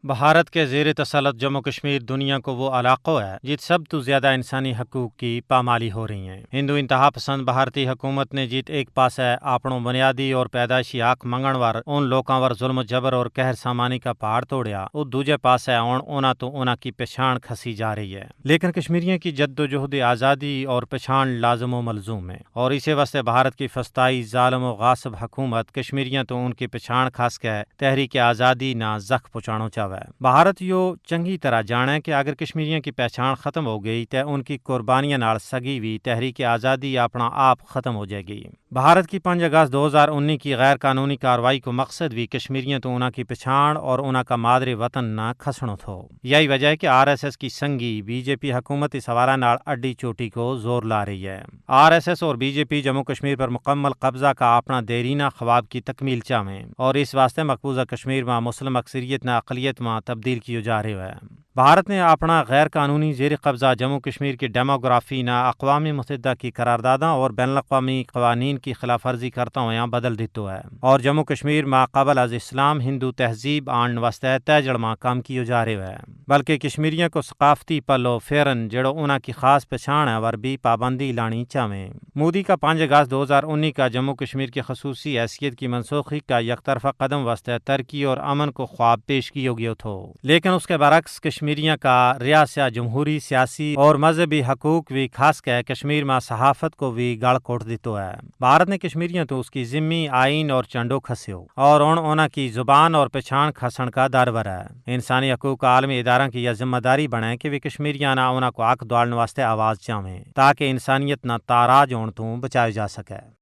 بھارت کے زیر تسلط جموں کشمیر دنیا کو وہ علاقہ ہے جت سب تو زیادہ انسانی حقوق کی پامالی ہو رہی ہیں۔ ہندو انتہا پسند بھارتی حکومت نے جیت ایک پاس ہے اپنوں بنیادی اور پیدائشی حق منگن ور ان لوکاں ور ظلم جبر اور قہر سامانی کا پہاڑ توڑیا، وہ دوجے پاس ہے اونا کی پچھان کھسی جا رہی ہے۔ لیکن کشمیریوں کی جد و جہد آزادی اور پچھان لازم و ملزوم ہے، اور اسی واسطے بھارت کی فسطائی ظالم و غاصب حکومت کشمیریاں تو ان کی پچھان کھس کے تحریک آزادی نہ زخ پہنچانا چاہے۔ بھارت یو چنگی طرح جانے کہ اگر کشمیریوں کی پہچان ختم ہو گئی تو ان کی قربانیاں نال سگی ہوئی تحریک آزادی اپنا آپ ختم ہو جائے گی۔ بھارت کی 5 اگست 2019 کی غیر قانونی کارروائی کو مقصد بھی کشمیریوں تو انہاں کی پچھان اور انہاں کا مادری وطن نہ کھسنو تھو۔ یہی وجہ ہے کہ RSS کی سنگی بی جے پی حکومت اس حوالہ نال اڈی چوٹی کو زور لا رہی ہے۔ RSS اور بی جے پی جموں کشمیر پر مکمل قبضہ کا اپنا دیرینہ خواب کی تکمیل چاہیں، اور اس واسطے مقبوضہ کشمیر میں مسلم اکثریت نہ اقلیت میں تبدیل کیے جا رہے ہیں۔ بھارت نے اپنا غیر قانونی زیر قبضہ جموں کشمیر کی ڈیموگرافی نہ اقوام متحدہ کی قرارداداں اور بین الاقوامی قوانین کی خلاف ورزی کرتا ہوا بدل دیتو ہے، اور جموں کشمیر میں قبل از اسلام ہندو تہذیب آن واسطے تیجڑ میں کام کیے جا رہے ہیں، بلکہ کشمیریوں کو ثقافتی پلو فیرن جڑو انہاں کی خاص پہچان ہے ور بھی پابندی لانی چاہیں۔ مودی کا 5 اگست 2019 کا جموں کشمیر کی خصوصی حیثیت کی منسوخی کا یک طرفہ قدم واسطے ترقی اور امن کو خواب پیش کیے گئے تھو، لیکن اس کے برعکس کشمیریوں کا ریاسہ جمہوری سیاسی اور مذہبی حقوق بھی خاص کے کشمیر میں صحافت کو بھی گاڑ کوٹ دیتو ہے۔ بھارت نے کشمیریوں تو اس کی ذمی آئین اور چنڈو کھسیو، اور انہاں کی زبان اور پہچان کھسن کا دارور ہے۔ انسانی حقوق عالمی ادارہ کی یہ ذمہ داری بنے کہ وہ کشمیریاں نہ انہاں کو حق دوڑنے واسطے آواز چاہیں، تاکہ انسانیت نہ تاراج ہون تو بچایا جا سکے۔